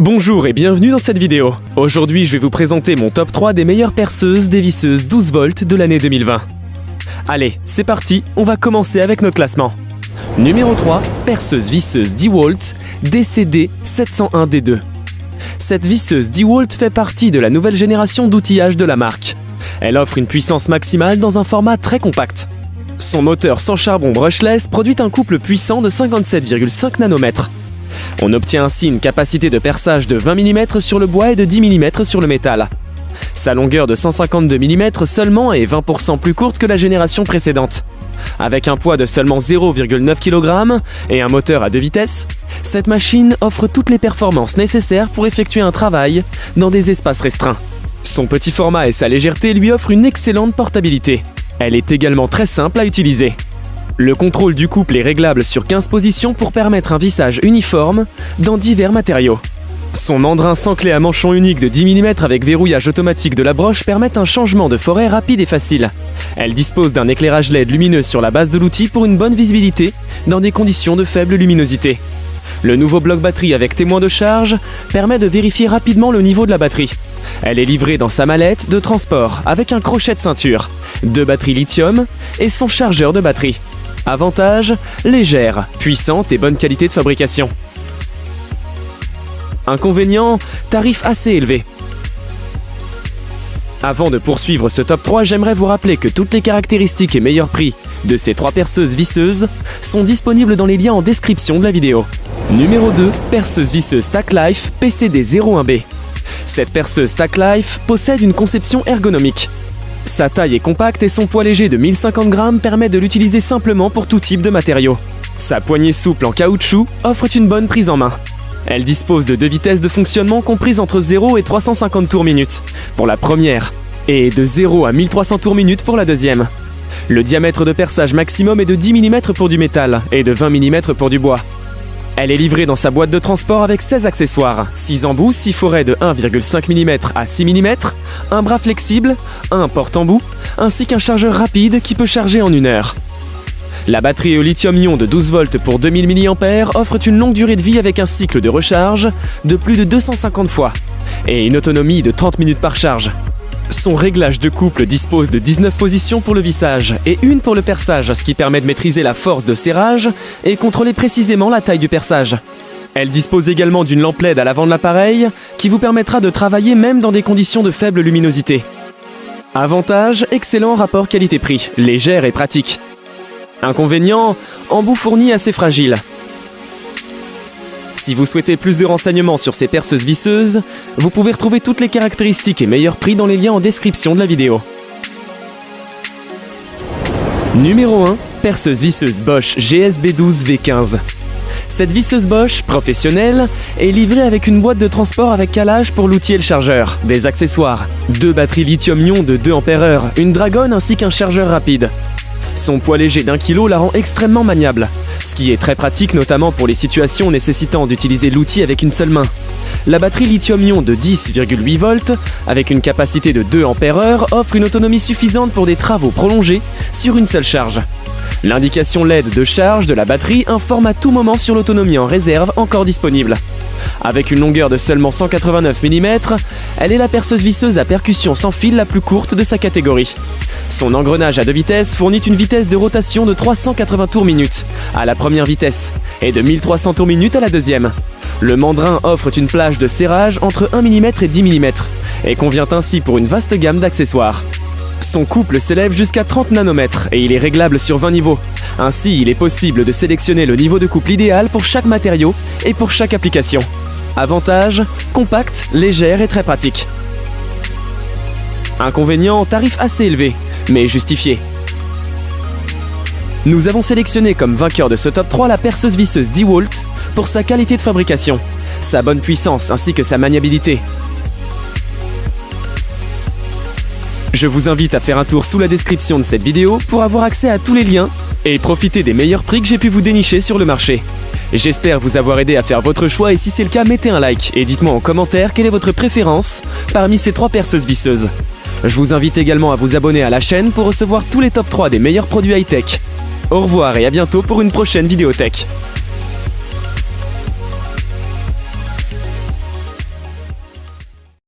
Bonjour et bienvenue dans cette vidéo. Aujourd'hui, je vais vous présenter mon top 3 des meilleures perceuses dévisseuses 12 volts de l'année 2020. Allez, c'est parti, on va commencer avec notre classement. Numéro 3, perceuse visseuse DeWalt DCD 701D2. Cette visseuse DeWalt fait partie de la nouvelle génération d'outillage de la marque. Elle offre une puissance maximale dans un format très compact. Son moteur sans charbon brushless produit un couple puissant de 57,5 nanomètres. On obtient ainsi une capacité de perçage de 20 mm sur le bois et de 10 mm sur le métal. Sa longueur de 152 mm seulement est 20% plus courte que la génération précédente. Avec un poids de seulement 0,9 kg et un moteur à 2 vitesses, cette machine offre toutes les performances nécessaires pour effectuer un travail dans des espaces restreints. Son petit format et sa légèreté lui offrent une excellente portabilité. Elle est également très simple à utiliser. Le contrôle du couple est réglable sur 15 positions pour permettre un vissage uniforme dans divers matériaux. Son mandrin sans clé à manchon unique de 10 mm avec verrouillage automatique de la broche permet un changement de forêt rapide et facile. Elle dispose d'un éclairage LED lumineux sur la base de l'outil pour une bonne visibilité dans des conditions de faible luminosité. Le nouveau bloc batterie avec témoin de charge permet de vérifier rapidement le niveau de la batterie. Elle est livrée dans sa mallette de transport avec un crochet de ceinture, 2 batteries lithium et son chargeur de batterie. Avantage, légère, puissante et bonne qualité de fabrication. Inconvénient, tarif assez élevé. Avant de poursuivre ce top 3, j'aimerais vous rappeler que toutes les caractéristiques et meilleurs prix de ces 3 perceuses visseuses sont disponibles dans les liens en description de la vidéo. Numéro 2, perceuse visseuse TacLife PCD01B. Cette perceuse TacLife possède une conception ergonomique. Sa taille est compacte et son poids léger de 1050 g permet de l'utiliser simplement pour tout type de matériaux. Sa poignée souple en caoutchouc offre une bonne prise en main. Elle dispose de 2 vitesses de fonctionnement comprises entre 0 et 350 tours minute pour la première et de 0 à 1300 tours minute pour la deuxième. Le diamètre de perçage maximum est de 10 mm pour du métal et de 20 mm pour du bois. Elle est livrée dans sa boîte de transport avec 16 accessoires, 6 embouts, 6 forêts de 1,5 mm à 6 mm, un bras flexible, un porte-embout, ainsi qu'un chargeur rapide qui peut charger en 1 heure. La batterie au lithium-ion de 12 volts pour 2000 mAh offre une longue durée de vie avec un cycle de recharge de plus de 250 fois et une autonomie de 30 minutes par charge. Son réglage de couple dispose de 19 positions pour le vissage et une pour le perçage, ce qui permet de maîtriser la force de serrage et contrôler précisément la taille du perçage. Elle dispose également d'une lampe LED à l'avant de l'appareil qui vous permettra de travailler même dans des conditions de faible luminosité. Avantage, excellent rapport qualité-prix, légère et pratique. Inconvénient, embout fourni assez fragile. Si vous souhaitez plus de renseignements sur ces perceuses visseuses, vous pouvez retrouver toutes les caractéristiques et meilleurs prix dans les liens en description de la vidéo. Numéro 1, perceuse visseuse Bosch GSB12 V15. Cette visseuse Bosch, professionnelle, est livrée avec une boîte de transport avec calage pour l'outil et le chargeur, des accessoires, 2 batteries lithium-ion de 2 Ah, une Dragon ainsi qu'un chargeur rapide. Son poids léger d'1 kg la rend extrêmement maniable, ce qui est très pratique notamment pour les situations nécessitant d'utiliser l'outil avec une seule main. La batterie lithium-ion de 10,8 volts, avec une capacité de 2 Ah, offre une autonomie suffisante pour des travaux prolongés sur une seule charge. L'indication LED de charge de la batterie informe à tout moment sur l'autonomie en réserve encore disponible. Avec une longueur de seulement 189 mm, elle est la perceuse visseuse à percussion sans fil la plus courte de sa catégorie. Son engrenage à 2 vitesses fournit une vitesse de rotation de 380 tours minute à la première vitesse et de 1300 tours minute à la deuxième. Le mandrin offre une plage de serrage entre 1 mm et 10 mm et convient ainsi pour une vaste gamme d'accessoires. Son couple s'élève jusqu'à 30 nanomètres et il est réglable sur 20 niveaux. Ainsi, il est possible de sélectionner le niveau de couple idéal pour chaque matériau et pour chaque application. Avantage, compacte, légère et très pratique. Inconvénient, tarif assez élevé, mais justifié. Nous avons sélectionné comme vainqueur de ce top 3 la perceuse visseuse DeWalt pour sa qualité de fabrication, sa bonne puissance ainsi que sa maniabilité. Je vous invite à faire un tour sous la description de cette vidéo pour avoir accès à tous les liens et profiter des meilleurs prix que j'ai pu vous dénicher sur le marché. J'espère vous avoir aidé à faire votre choix et si c'est le cas, mettez un like et dites-moi en commentaire quelle est votre préférence parmi ces 3 perceuses visseuses. Je vous invite également à vous abonner à la chaîne pour recevoir tous les top 3 des meilleurs produits high-tech. Au revoir et à bientôt pour une prochaine vidéo tech.